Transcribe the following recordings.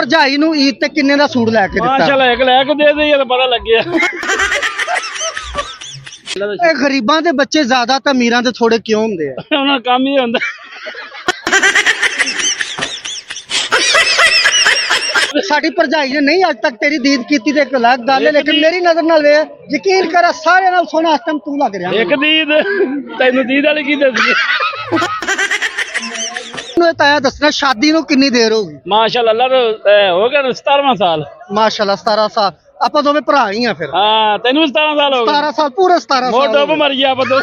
ਭਰਜਾਈ ਨੂੰ ਈਦ ਤੇ ਕਿੰਨੇ ਦਾ ਸੂਟ ਲੈ ਕੇ ਦਿੱਤਾ? ਮਾਸ਼ਾਅੱਲਾ ਇੱਕ ਲੈ ਕੇ ਦੇ ਦੇ ਯਾਰ ਪਤਾ ਲੱਗਿਆ। ਇਹ ਗਰੀਬਾਂ ਦੇ ਬੱਚੇ ਜ਼ਿਆਦਾ ਤਾਂ ਅਮੀਰਾਂ ਦੇ ਥੋੜੇ ਕਿਉਂ ਹੁੰਦੇ ਆ? ਉਹਨਾਂ ਦਾ ਕੰਮ ਹੀ ਹੁੰਦਾ। ਸਾਡੀ ਭਰਜਾਈ ਨੇ ਨਹੀਂ ਅੱਜ ਤੱਕ ਤੇਰੀ ਦੀਦ ਕੀਤੀ ਤੇ ਇੱਕ ਅਲੱਗ ਗੱਲ ਹੈ, ਲੇਕਿਨ ਮੇਰੀ ਨਜ਼ਰ ਨਾਲ ਵੇ ਯਕੀਨ ਕਰ ਸਾਰਿਆਂ ਨਾਲ ਸੋਹਣਾ ਇਸ ਟਾਈਮ ਤੂੰ ਲੱਗ ਰਿਹਾ। ਇੱਕ ਦੀਦ ਤੈਨੂੰ ਦੀਦ ਵਾਲੀ ਕੀ ਦੱਸੀ? ਮੈਨੂੰ ਇਹ ਤਾਇਆ ਦੱਸਣਾ ਸ਼ਾਦੀ ਨੂੰ ਕਿੰਨੀ ਦੇਰ ਹੋ ਗਈ? ਮਾਸ਼ਾਅੱਲਾ ਅੱਲਾ ਹੋ ਗਿਆ 17ਵਾਂ ਸਾਲ। ਮਾਸ਼ਾਅੱਲਾ 17 ਸਾਲ। ਆਪਾਂ ਦੋਵੇਂ ਭਰਾ ਹੀ ਆ ਫਿਰ। ਹਾਂ ਤੈਨੂੰ ਵੀ 17 ਸਾਲ ਹੋ ਗਏ। 17 ਸਾਲ ਪੂਰੇ 17 ਮੋਰ ਸਾਲ ਡੁੱਬ ਮਰ ਗਿਆ ਆਪਾਂ ਤੋਂ।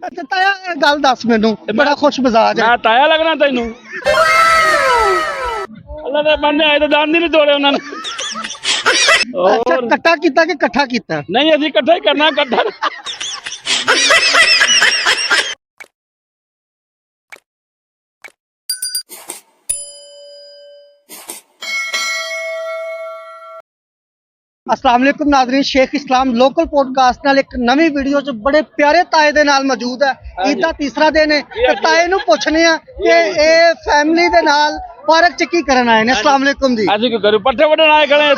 ਅੱਛਾ ਤਾਇਆ ਇਹ ਗੱਲ ਦੱਸ ਮੈਨੂੰ, ਬੜਾ ਖੁਸ਼ ਮਿਜ਼ਾਜ ਹੈ। ਨਾ ਤਾਇਆ ਲੱਗਣਾ ਤੈਨੂੰ। ਅੱਲਾ ਦੇ ਬੰਦੇ ਆਏ ਤਾਂ ਦੰਦ ਹੀ ਨਹੀਂ ਤੋੜੇ ਉਹਨਾਂ ਨੇ। ਅੱਛਾ ਇਕੱਠਾ ਕੀਤਾ ਕਿ ਇਕੱਠਾ ਕੀਤਾ? ਨਹੀਂ ਅਸੀਂ ਇਕੱਠਾ ਹੀ ਕਰਨਾ ਇਕੱਠਾ। अस्सलाम वालेकुम नाज़रीन, शेख इस्लाम लोकल पॉडकास्ट नाल एक नवी वीडियो च बड़े प्यारे ताए दे नाल मौजूद है। ईद दा तीसरा दिन है ते ताए नू पुछने आ कि ए फैमिली दे नाल पार्क च की करन आए ने। अस्सलाम वालेकुम जी। ਅਸੀਂ ਕੋਈ ਘਰ ਪੱਠੇ ਵੱਢਣ ਆਏ ਖੜੇ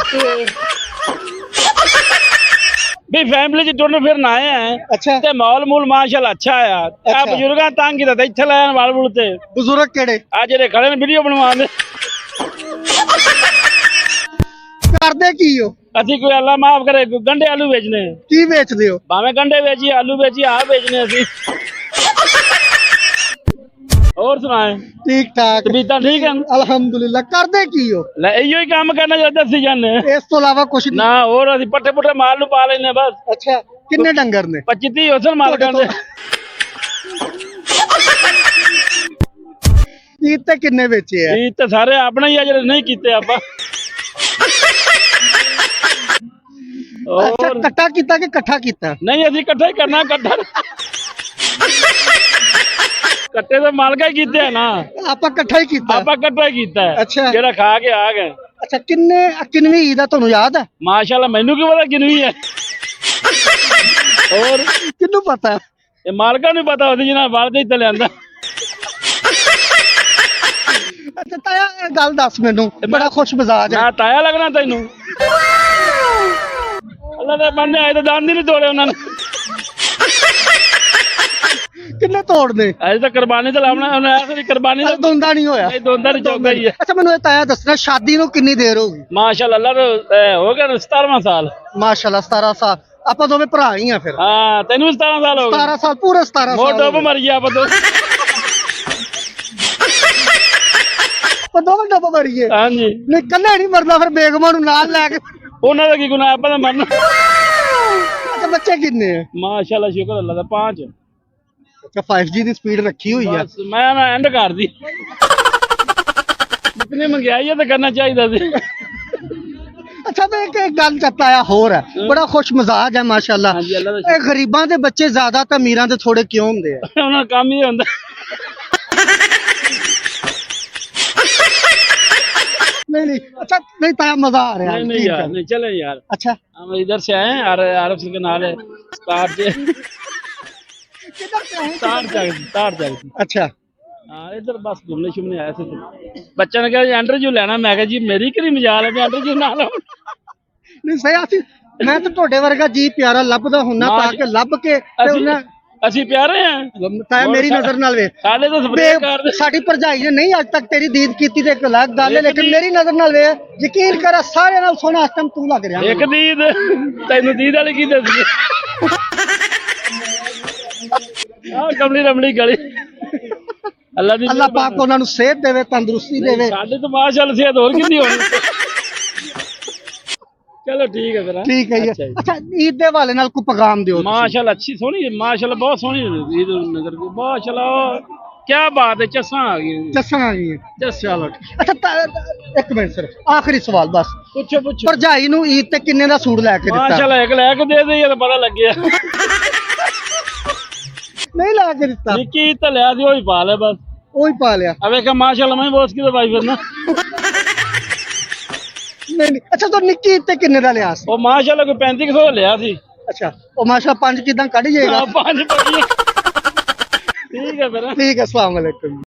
ਵੀ ਫੈਮਿਲੀ ਚ ਟੁਰਨ ਫਿਰਨ ਆਏ ਆ। अच्छा ਤੇ ਮਾਹੌਲ ਮੂਲ ਮਾਸ਼ਾਅੱਲਾ ਅੱਛਾ ਆ। ਆ ਬਜ਼ੁਰਗਾਂ ਤੰਗ ਕੀਤਾ ਤੇ ਇੱਥੇ ਲਾਇਆ ਵਾਲ ਵੂਲ ਤੇ बुजुर्ग केड़े ਆ ਜਿਹੜੇ ਖੜੇ ਨੇ ਵੀਡੀਓ ਬਣਵਾਉਂਦੇ। करदे की हो? ਅਸੀਂ ਕੋਈ ਅੱਲਾ ਮਾਫ ਕਰੇ ਕੋਈ ਗੰਡੇ ਆਲੂ ਵੇਚਨੇ। की बेचदे हो? ਭਾਵੇਂ ਗੰਡੇ ਵੇਚੀ ਆਲੂ ਵੇਚੀ ਆ ਵੇਚਨੇ ਅਸੀਂ। ਹੋਰ ਸੁਣਾਏ ठीक ठाक ਤਬੀਅਤਾਂ ਠੀਕ ਹਨ? अल्हम्दुलिल्लाह। करदे की हो? ਲੈ ਇਹੋ ਹੀ ਕੰਮ ਕਰਨਾ ਜਿਹੜਾ ਦੱਸੀ ਜਾਂਦੇ। इस तो अलावा कुछ नहीं? ਨਾ ਹੋਰ ਅਸੀਂ ਪੱਠੇ ਪੁੱਠੇ ਮਾਲ ਨੂੰ ਪਾ ਲੈਨੇ ਬਸ। अच्छा किन्ने डंगर ने? 25-30 ਉਸਲ ਮਾਲਕਾਂ ਦੇ। ईद ते किन्ने बेचे है? ਇਹ ਤਾਂ ਸਾਰੇ ਆਪਣੇ ਹੀ ਆ ਜਿਹੜੇ ਨਹੀਂ ਕੀਤੇ ਆਪਾਂ। अच्छा इकट्ठा किता कि इकट्ठा किता? ਨਹੀਂ ਅਸੀਂ ਇਕੱਠਾ ਹੀ ਕਰਨਾ ਇਕੱਠਾ। ਕੱਟੇ ਤਾਂ ਮਾਲਕਾ ਹੀ ਕੀਤੇ ਆ ਨਾ, आपा इकट्ठा ही किता? ਆਪਾਂ ਇਕੱਠਾ ਹੀ ਕੀਤਾ ਹੈ। अच्छा ਜਿਹੜਾ ਖਾ ਕੇ ਆ ਗਏ। अच्छा किन्ने किन्नवी ईद है तुहानू याद है? ਮਾਸ਼ਾਅੱਲਾ ਮੈਨੂੰ ਕੀ ਪਤਾ ਕਿੰਨੀ ਹੈ। ਹੋਰ किन्नू पता है? ਇਹ ਮਾਲਕਾਂ ਨੂੰ ਪਤਾ ਉਹਦੀ ਜਿਹਨਾਂ ਵਾਲ ਦੇ ਇੱਥੇ ਲਿਆਂਦਾ। अच्छा ताया ये गल दस मैनू, बड़ा खुश मिजाज है। ਨਾ ਤਾਇਆ ਲੱਗਣਾ ਤੈਨੂੰ। ਅੱਲਾ ਦੇ ਬੰਦੇ ਆਏ ਤਾਂ ਦੰਦ ਹੀ ਨਹੀਂ ਤੋੜੇ ਉਹਨਾਂ ਨੇ। किन्ने तोड़ने? ਅਜੇ ਤਾਂ ਕੁਰਬਾਨੀ ਤੇ ਲਾਉਣਾ ਉਹਨੇ ਐਸੀ ਕੁਰਬਾਨੀ ਦਾ दोंदा नहीं होया? ਇਹ ਦੋਂਦਾ ਨਹੀਂ ਚੌਗਾ ਹੀ ਹੈ। अच्छा मैनू ये ताया दसना शादी नू किन्नी देर हो गई? ਮਾਸ਼ਾਅੱਲਾ ਅੱਲਾ ਹੋ ਗਿਆ 17ਵਾਂ ਸਾਲ। माशाल्लाह 17 साल। ਆਪਾਂ ਦੋਵੇਂ ਭਰਾ ਹੀ ਆ ਫਿਰ। ਹਾਂ ਤੈਨੂੰ ਵੀ 17 ਸਾਲ ਹੋ ਗਏ। 17 ਸਾਲ ਪੂਰੇ 17 ਮੋਰ ਸਾਲ। ਡੁੱਬ ਮਰ ਗਿਆ ਆਪਾਂ ਤੋਂ। ਆਪਾਂ ਦੋਵੇਂ ਡੱਬ ਮਰੀਏ। ਹਾਂਜੀ ਨਹੀਂ ਕੱਲੇ ਨਹੀਂ ਮਰਦਾ, ਫਿਰ ਬੇਗਮਾਂ ਨੂੰ ਨਾਲ ਲੈ ਕੇ। ਉਹਨਾਂ ਦਾ ਕੀ ਗੁਨਾਹ ਆਪਾਂ ਤਾਂ ਮਰਨਾ। ਅੱਛਾ ਬੱਚੇ ਕਿੰਨੇ ਆ? ਮਾਸ਼ਾਅੱਲਾ ਸ਼ੁਕਰ ਅੱਲਾ ਦਾ 5। ਅੱਛਾ 5G ਦੀ ਸਪੀਡ ਰੱਖੀ ਹੋਈ ਆ। ਬਸ ਮੈਂ ਨਾ ਐਂਡ ਕਰਦੀ। ਜਿਤਨੀ ਮੰਗਿਆਈ ਹੈ ਤਾਂ ਕਰਨਾ ਚਾਹੀਦਾ ਸੀ। ਅੱਛਾ ਮੈਂ ਇੱਕ ਗੱਲ ਚੱਤਾ ਆ ਹੋਰ ਹੈ, ਬੜਾ ਖੁਸ਼ ਮਿਜ਼ਾਜ ਹੈ ਮਾਸ਼ਾਅੱਲਾ। ਹਾਂਜੀ ਅੱਲਾ ਦਾ ਇਹ ਗਰੀਬਾਂ ਦੇ ਬੱਚੇ ਜ਼ਿਆਦਾ ਤਾਂ ਅਮੀਰਾਂ ਦੇ ਥੋੜੇ ਕਿਉਂ ਹੁੰਦੇ ਆ? ਸ਼ੁਕਰ। ਉਹਨਾਂ ਦਾ ਕੰਮ ਹੀ ਹੁੰਦਾ। नहीं नहीं अच्छा नहीं ताया मजा आ रहा है। नहीं नहीं ठीक यार है। नहीं चले यार। अच्छा हम इधर से आए हैं आरफ के नाल है तार से किधर से आए? तार चक। अच्छा हाँ इधर बस घूमने शुमने आए थे। बच्चा ने कहा एंड्रयू लेना, मैं कहा जी मेरी करी मजाल है मैं एंड्रयू ना लो। नहीं सही आसी मैं तो ਤੁਹਾਡੇ ਵਰਗਾ ਜੀ ਪਿਆਰਾ ਲੱਭਦਾ ਹੁੰਨਾ ਤਾਂ ਕਿ ਲੱਭ ਕੇ ਤੇ ਉਹਨਾਂ ਅਸੀਂ ਪਿਆਰੇ ਹਾਂ। ਤਾਇਆ ਮੇਰੀ ਨਜ਼ਰ ਨਾਲ ਵੇ ਸਾਡੇ ਤਾਂ ਸਪਰੇਅ ਕਰਦੇ। ਸਾਡੀ ਭਰਜਾਈ ਨੇ ਨਹੀਂ ਅੱਜ ਤੱਕ ਤੇਰੀ ਦੀਦ ਕੀਤੀ ਤੇ ਇੱਕ ਅਲੱਗ ਗੱਲ ਹੈ, ਲੇਕਿਨ ਮੇਰੀ ਨਜ਼ਰ ਨਾਲ ਵੇ ਯਕੀਨ ਕਰ ਸਾਰਿਆਂ ਨਾਲ ਸੋਹਣਾ ਇਸ ਟਾਈਮ ਤੂੰ ਲੱਗ ਰਿਹਾ। ਇੱਕ ਦੀਦ ਤੈਨੂੰ ਦੀਦ ਵਾਲੀ ਕੀ ਦੱਸੀ? ਆਹ ਕਮਲੀ ਰਮਲੀ ਗਲੀ। ਅੱਲਾ ਦੀ ਅੱਲਾਹ ਪਾਕ ਉਹਨਾਂ ਨੂੰ ਸਿਹਤ ਦੇਵੇ, ਤੰਦਰੁਸਤੀ ਦੇਵੇ। ਸਾਡੇ ਤਾਂ ਮਾਸ਼ਾਅੱਲਾ ਸਿਹਤ ਹੋਰ ਕਿੰਨੀ ਹੋਣੀ। ਚਲੋ ਠੀਕ ਹੈ ਫਿਰ। ਠੀਕ ਹੈ ਜੀ। ਅੱਛਾ ਈਦ ਦੇ ਹਵਾਲੇ ਨਾਲ ਕੋਈ ਪੈਗਾਮ ਦਿਓ। माशाल्लाह अच्छी सोनी माशाल्लाह बहुत सोनी ईद उल नजर की माशाल्लाह क्या बात है। चस्सा आ गई ਦੱਸਣਾ ਜੀ। चस चलो ਅੱਛਾ ਇੱਕ ਮਿੰਟ ਸਿਰਫ ਆਖਰੀ ਸਵਾਲ ਬਸ। पूछो पूछो। ਭਰਜਾਈ ਨੂੰ ਈਦ ਤੇ ਕਿੰਨੇ ਦਾ ਸੂਟ ਲੈ ਕੇ ਦਿੱਤਾ? माशाल्लाह एक ले के दे दे ये तो पता लग गया। ਨਹੀਂ ਲੈ ਕੇ ਦਿੱਤਾ? निक्की ईद तो लिया दी वही पा ले बस। ਉਹੀ ਪਾ ਲਿਆ। अब एक माशाल्लाह मैं बोस की तो भाई फिर ना ਨਹੀਂ ਨਹੀਂ ਅੱਛਾ ਤੂੰ ਨਿੱਕੀ ਈਦ ਤੇ ਕਿੰਨੇ ਦਾ ਲਿਆ ਸੀ? वो माशाल्लाह कोई 3500 लिया थी। ਅੱਛਾ ਉਹ ਮਾਸ਼ਾ 5 ਕਿਦਾਂ ਕੱਢ ਜਾਏਗਾ? हाँ, 5 ठीक है फिर। ਠੀਕ ਹੈ, ਅਸਲਾਮ ਵਾਲੇਕੁਮ।